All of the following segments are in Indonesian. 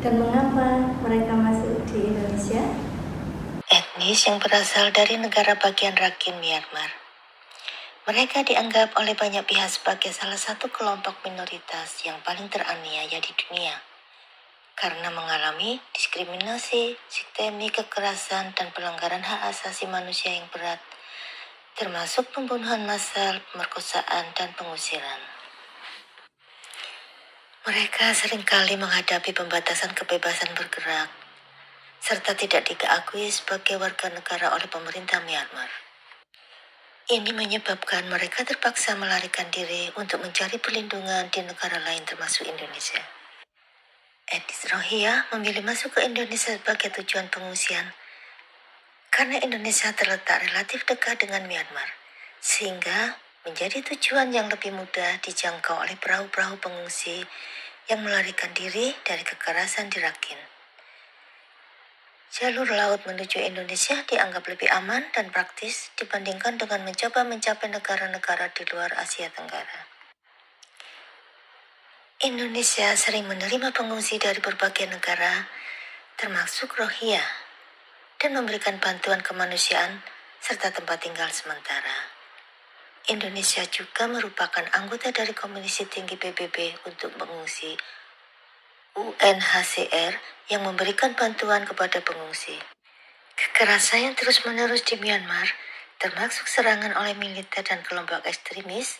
dan mengapa mereka masuk di Indonesia? Etnis yang berasal dari negara bagian Rakhine Myanmar. Mereka dianggap oleh banyak pihak sebagai salah satu kelompok minoritas yang paling teraniaya di dunia karena mengalami diskriminasi, sistemik kekerasan, dan pelanggaran hak asasi manusia yang berat, termasuk pembunuhan massal, pemerkosaan, dan pengusiran. Mereka seringkali menghadapi pembatasan kebebasan bergerak, serta tidak diakui sebagai warga negara oleh pemerintah Myanmar. Ini menyebabkan mereka terpaksa melarikan diri untuk mencari perlindungan di negara lain termasuk Indonesia. Etnis Rohingya memilih masuk ke Indonesia sebagai tujuan pengungsian karena Indonesia terletak relatif dekat dengan Myanmar, sehingga menjadi tujuan yang lebih mudah dijangkau oleh perahu-perahu pengungsi yang melarikan diri dari kekerasan di Rakhine. Jalur laut menuju Indonesia dianggap lebih aman dan praktis dibandingkan dengan mencoba mencapai negara-negara di luar Asia Tenggara. Indonesia sering menerima pengungsi dari berbagai negara, termasuk Rohingya, dan memberikan bantuan kemanusiaan serta tempat tinggal sementara. Indonesia juga merupakan anggota dari Komisi Tinggi PBB untuk pengungsi UNHCR yang memberikan bantuan kepada pengungsi. Kekerasan yang terus-menerus di Myanmar, termasuk serangan oleh militer dan kelompok ekstremis,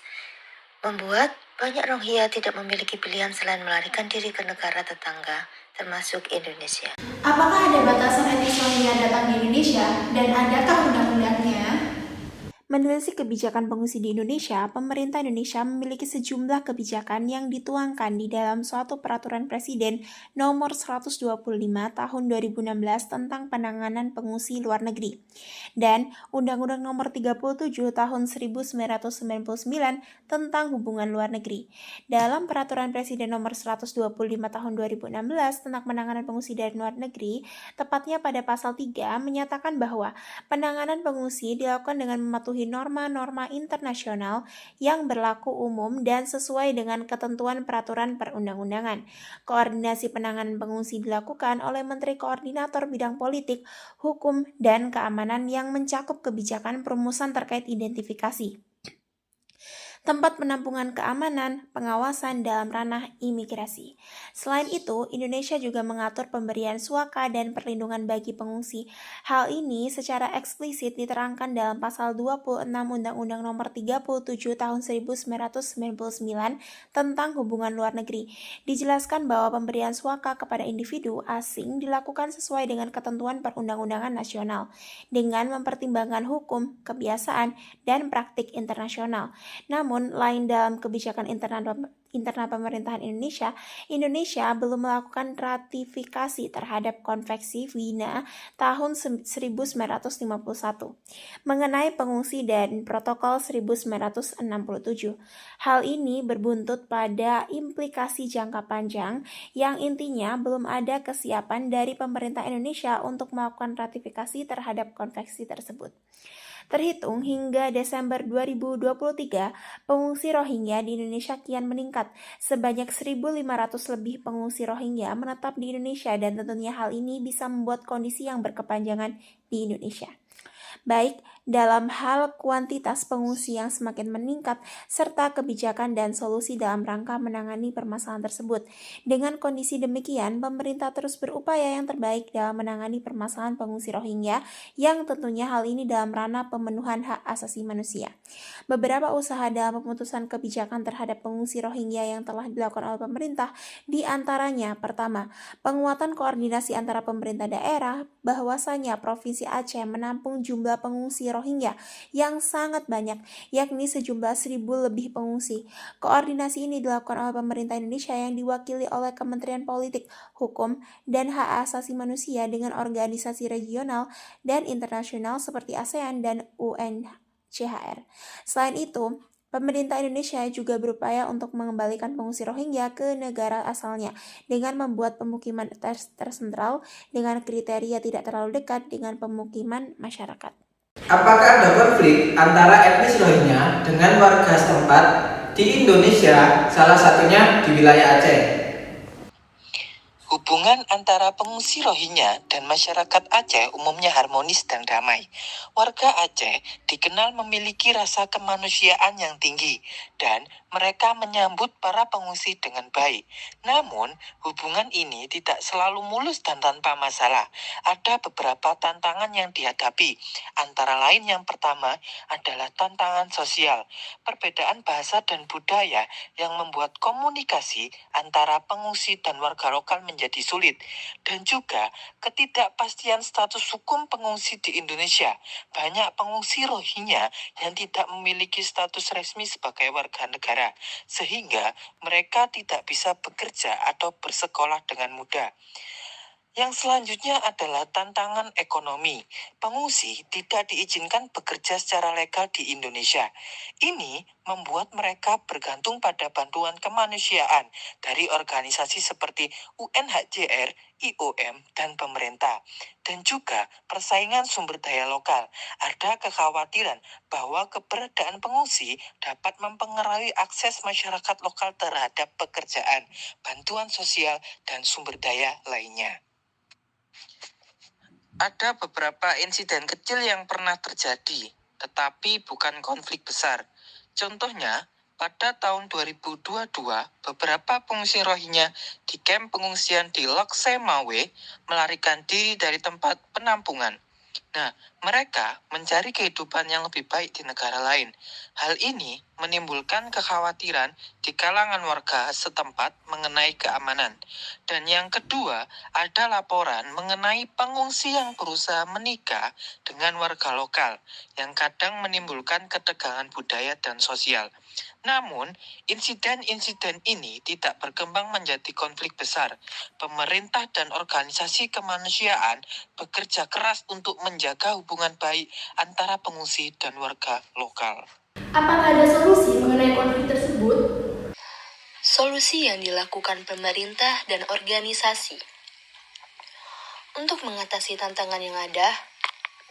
membuat banyak Rohingya tidak memiliki pilihan selain melarikan diri ke negara tetangga, termasuk Indonesia. Apakah ada batasan etnis Rohingya datang di Indonesia dan adakah undang-undangnya? Menelisik kebijakan pengungsi di Indonesia, pemerintah Indonesia memiliki sejumlah kebijakan yang dituangkan di dalam suatu peraturan presiden nomor 125 tahun 2016 tentang penanganan pengungsi luar negeri dan Undang-Undang nomor 37 tahun 1999 tentang hubungan luar negeri. Dalam peraturan presiden nomor 125 tahun 2016 tentang penanganan pengungsi dari luar negeri, tepatnya pada pasal 3 menyatakan bahwa penanganan pengungsi dilakukan dengan mematuhi norma-norma internasional yang berlaku umum dan sesuai dengan ketentuan peraturan perundang-undangan. Koordinasi penanganan pengungsi dilakukan oleh Menteri Koordinator Bidang Politik, Hukum, dan Keamanan yang mencakup kebijakan perumusan terkait identifikasi, tempat penampungan keamanan, pengawasan dalam ranah imigrasi. Selain itu, Indonesia juga mengatur pemberian suaka dan perlindungan bagi pengungsi. Hal ini secara eksplisit diterangkan dalam pasal 26 Undang-Undang nomor 37 tahun 1999 tentang hubungan luar negeri. Dijelaskan bahwa pemberian suaka kepada individu asing dilakukan sesuai dengan ketentuan perundang-undangan nasional, dengan mempertimbangkan hukum, kebiasaan, dan praktik internasional. Namun, lain dalam kebijakan internal pemerintahan Indonesia belum melakukan ratifikasi terhadap Konvensi Wina tahun 1951 mengenai pengungsi dan Protokol 1967. Hal ini berbuntut pada implikasi jangka panjang yang intinya belum ada kesiapan dari pemerintah Indonesia untuk melakukan ratifikasi terhadap konvensi tersebut. Terhitung hingga Desember 2023, pengungsi Rohingya di Indonesia kian meningkat. Sebanyak 1.500 lebih pengungsi Rohingya menetap di Indonesia dan tentunya hal ini bisa membuat kondisi yang berkepanjangan di Indonesia, baik dalam hal kuantitas pengungsi yang semakin meningkat serta kebijakan dan solusi dalam rangka menangani permasalahan tersebut. Dengan kondisi demikian, pemerintah terus berupaya yang terbaik dalam menangani permasalahan pengungsi Rohingya yang tentunya hal ini dalam ranah pemenuhan hak asasi manusia. Beberapa usaha dalam pemutusan kebijakan terhadap pengungsi Rohingya yang telah dilakukan oleh pemerintah, di antaranya pertama, penguatan koordinasi antara pemerintah daerah, bahwasanya Provinsi Aceh menampung jumlah pengungsi Rohingya yang sangat banyak, yakni sejumlah 1.000 lebih pengungsi. Koordinasi ini dilakukan oleh pemerintah Indonesia yang diwakili oleh Kementerian Politik, Hukum, dan Hak Asasi Manusia dengan organisasi regional dan internasional seperti ASEAN dan UNHCR. Selain itu, pemerintah Indonesia juga berupaya untuk mengembalikan pengungsi Rohingya ke negara asalnya dengan membuat pemukiman tersentral dengan kriteria tidak terlalu dekat dengan pemukiman masyarakat. Apakah ada konflik antara etnis Rohingya dengan warga setempat di Indonesia, salah satunya di wilayah Aceh? Hubungan Hubungan antara pengungsi Rohingya dan masyarakat Aceh umumnya harmonis dan damai. Warga Aceh dikenal memiliki rasa kemanusiaan yang tinggi dan mereka menyambut para pengungsi dengan baik. Namun, hubungan ini tidak selalu mulus dan tanpa masalah. Ada beberapa tantangan yang dihadapi. Antara lain yang pertama adalah tantangan sosial. Perbedaan bahasa dan budaya yang membuat komunikasi antara pengungsi dan warga lokal menjadi sulit, dan juga ketidakpastian status hukum pengungsi di Indonesia. Banyak pengungsi Rohingya yang tidak memiliki status resmi sebagai warga negara, sehingga mereka tidak bisa bekerja atau bersekolah dengan mudah. Yang selanjutnya adalah tantangan ekonomi. Pengungsi tidak diizinkan bekerja secara legal di Indonesia. Ini membuat mereka bergantung pada bantuan kemanusiaan dari organisasi seperti UNHCR, IOM, dan pemerintah. Dan juga persaingan sumber daya lokal. Ada kekhawatiran bahwa keberadaan pengungsi dapat mempengaruhi akses masyarakat lokal terhadap pekerjaan, bantuan sosial, dan sumber daya lainnya. Ada beberapa insiden kecil yang pernah terjadi, tetapi bukan konflik besar. Contohnya, pada tahun 2022, beberapa pengungsi Rohingya di kamp pengungsian di Lok Semawe melarikan diri dari tempat penampungan. Nah, mereka mencari kehidupan yang lebih baik di negara lain. Hal ini menimbulkan kekhawatiran di kalangan warga setempat mengenai keamanan. Dan yang kedua, ada laporan mengenai pengungsi yang berusaha menikah dengan warga lokal, yang kadang menimbulkan ketegangan budaya dan sosial. Namun, insiden-insiden ini tidak berkembang menjadi konflik besar. Pemerintah dan organisasi kemanusiaan bekerja keras untuk menjaga hubungan baik antara pengungsi dan warga lokal. Apakah ada solusi mengenai konflik tersebut? Solusi yang dilakukan pemerintah dan organisasi. Untuk mengatasi tantangan yang ada,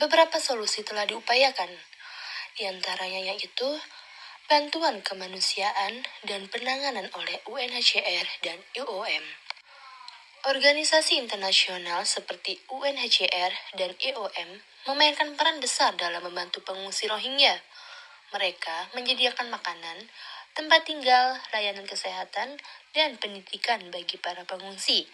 beberapa solusi telah diupayakan. Di antaranya yaitu bantuan kemanusiaan dan penanganan oleh UNHCR dan IOM. Organisasi internasional seperti UNHCR dan IOM memainkan peran besar dalam membantu pengungsi Rohingya. Mereka menyediakan makanan, tempat tinggal, layanan kesehatan, dan pendidikan bagi para pengungsi.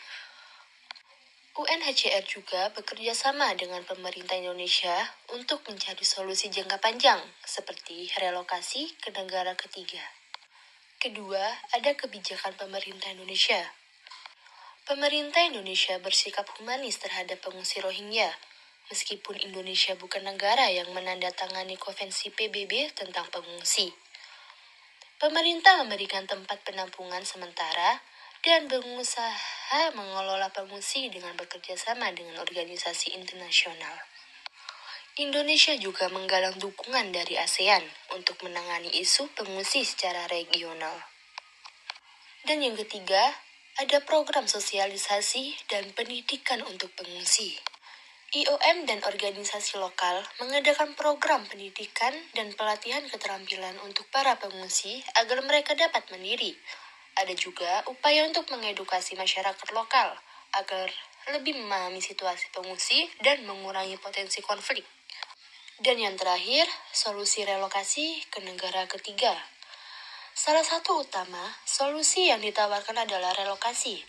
UNHCR juga bekerja sama dengan pemerintah Indonesia untuk mencari solusi jangka panjang seperti relokasi ke negara ketiga. Kedua, ada kebijakan pemerintah Indonesia. Pemerintah Indonesia bersikap humanis terhadap pengungsi Rohingya, meskipun Indonesia bukan negara yang menandatangani konvensi PBB tentang pengungsi. Pemerintah memberikan tempat penampungan sementara dan berusaha mengelola pengungsi dengan bekerja sama dengan organisasi internasional. Indonesia juga menggalang dukungan dari ASEAN untuk menangani isu pengungsi secara regional. Dan yang ketiga, ada program sosialisasi dan pendidikan untuk pengungsi. IOM dan organisasi lokal mengadakan program pendidikan dan pelatihan keterampilan untuk para pengungsi agar mereka dapat mandiri. Ada juga upaya untuk mengedukasi masyarakat lokal agar lebih memahami situasi pengungsi dan mengurangi potensi konflik. Dan yang terakhir, solusi relokasi ke negara ketiga. Salah satu utama, solusi yang ditawarkan adalah relokasi.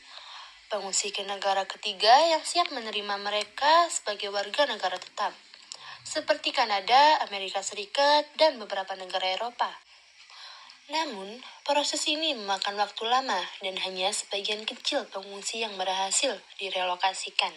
Pengungsi ke negara ketiga yang siap menerima mereka sebagai warga negara tetap, seperti Kanada, Amerika Serikat, dan beberapa negara Eropa. Namun, proses ini memakan waktu lama dan hanya sebagian kecil pengungsi yang berhasil direlokasikan.